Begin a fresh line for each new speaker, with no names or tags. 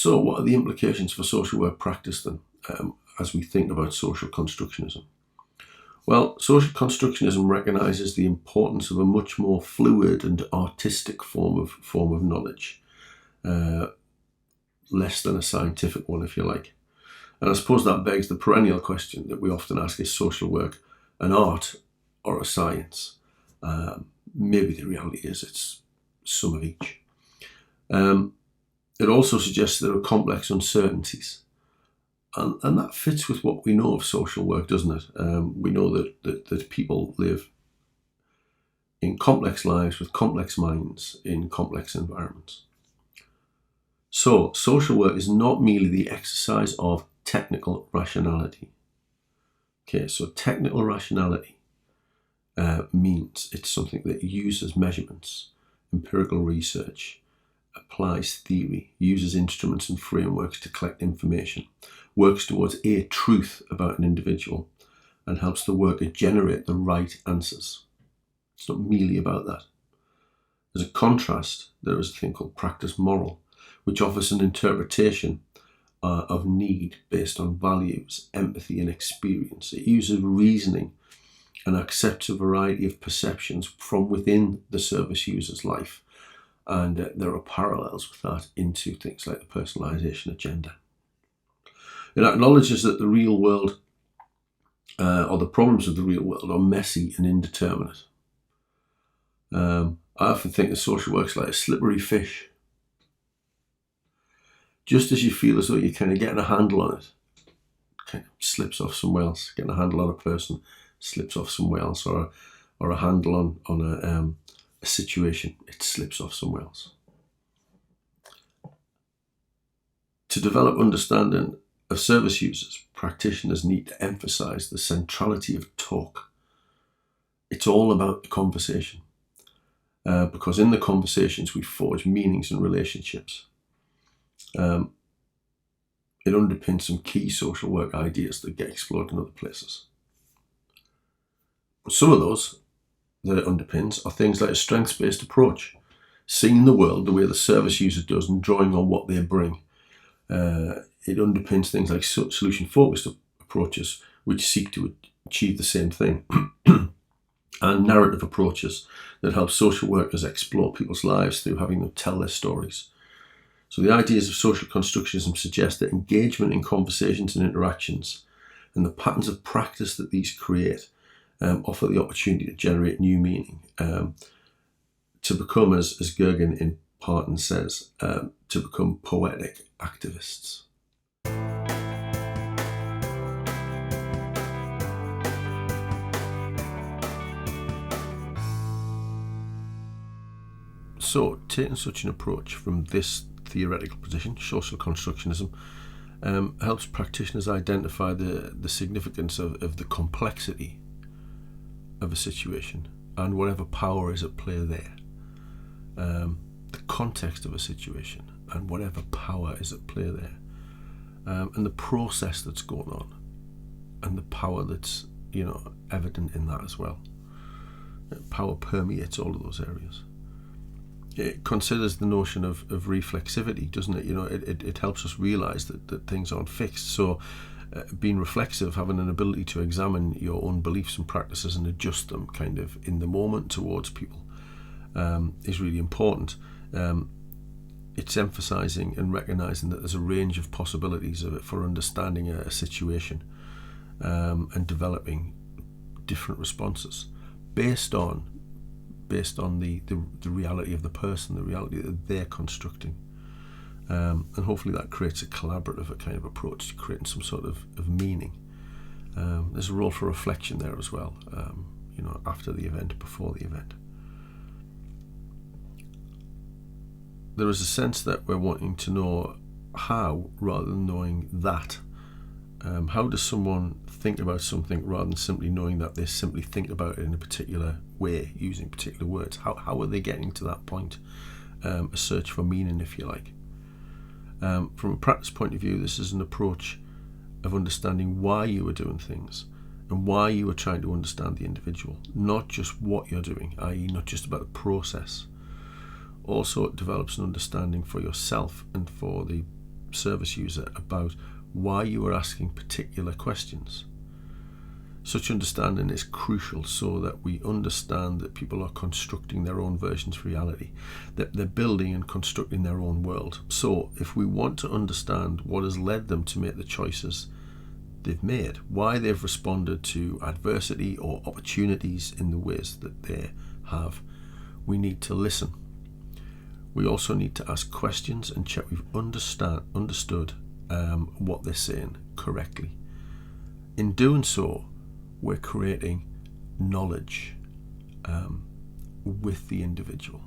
So what are the implications for social work practice then, as we think about social constructionism? Well, social constructionism recognises the importance of a much more fluid and artistic form of knowledge, less than a scientific one, if you like. And I suppose that begs the perennial question that we often ask: is social work an art or a science? Maybe the reality is it's some of each. It also suggests there are complex uncertainties. And that fits with what we know of social work, doesn't it? We know that people live in complex lives with complex minds in complex environments. So social work is not merely the exercise of technical rationality. Okay, so technical rationality means it's something that uses measurements, empirical research, applies theory, uses instruments and frameworks to collect information, works towards a truth about an individual, and helps the worker generate the right answers. It's not merely about that. As a contrast, there is a thing called practice moral, which offers an interpretation of need based on values, empathy, and experience. It uses reasoning and accepts a variety of perceptions from within the service user's life. And there are parallels with that into things like the personalisation agenda. It acknowledges that the real world, or the problems of the real world, are messy and indeterminate. I often think of social work's like a slippery fish. Just as you feel as though you're kind of getting a handle on it, kind of slips off somewhere else. Getting a handle on a person slips off somewhere else, or a handle on a situation, it slips off somewhere else. To develop understanding of service users, practitioners need to emphasise the centrality of talk. It's all about the conversation, because in the conversations we forge meanings and relationships. It underpins some key social work ideas that get explored in other places. Some of those that it underpins are things like a strengths-based approach, seeing the world the way the service user does and drawing on what they bring. It underpins things like solution-focused approaches, which seek to achieve the same thing, and narrative approaches that help social workers explore people's lives through having them tell their stories. So the ideas of social constructionism suggest that engagement in conversations and interactions and the patterns of practice that these create offer the opportunity to generate new meaning, to become, as Gergen in Parton says, to become poetic activists. So, taking such an approach from this theoretical position, social constructionism, helps practitioners identify the significance of the complexity of a situation and whatever power is at play there. The context of a situation and whatever power is at play there. And the process that's going on and the power that's, evident in that as well. Power permeates all of those areas. It considers the notion of reflexivity, doesn't it? It helps us realise that things aren't fixed. So being reflexive, having an ability to examine your own beliefs and practices and adjust them kind of in the moment towards people is really important. It's emphasising and recognising that there's a range of possibilities of it for understanding a situation and developing different responses based on the reality of the person, the reality that they're constructing. And hopefully that creates a collaborative kind of approach to creating some sort of meaning. There's a role for reflection there as well, after the event, before the event. There is a sense that we're wanting to know how rather than knowing that. How does someone think about something rather than simply knowing that they simply think about it in a particular way, using particular words? How are they getting to that point? A search for meaning, if you like. From a practice point of view, this is an approach of understanding why you are doing things and why you are trying to understand the individual, not just what you're doing, i.e. not just about the process. Also, it develops an understanding for yourself and for the service user about why you are asking particular questions. Such understanding is crucial so that we understand that people are constructing their own versions of reality, that they're building and constructing their own world. So if we want to understand what has led them to make the choices they've made, why they've responded to adversity or opportunities in the ways that they have, we need to listen. We also need to ask questions and check we've understood what they're saying correctly. In doing so, we're creating knowledge with the individual.